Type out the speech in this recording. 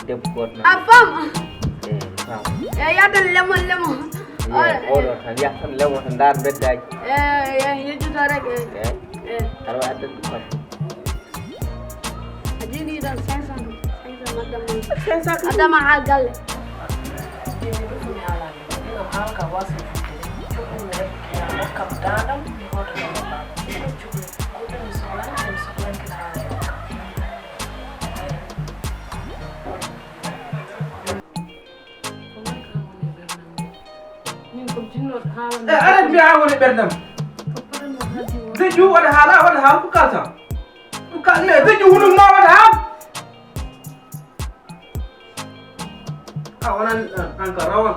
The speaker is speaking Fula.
debbo goto a fama fam yadan lemon lemon oɗo tan yaha tan lewo tan ndar beddaji yejjuta rek aɗa wawi addande ɗum a jiɗi ɗon 500 madame 500 adama ha galle aɗa mbiya woni ɓerdam deƴƴu waɗa haala waɗa haal ko kalta ɗum kalne deƴƴu hunuk ma waɗa haal a wonan an ka rawan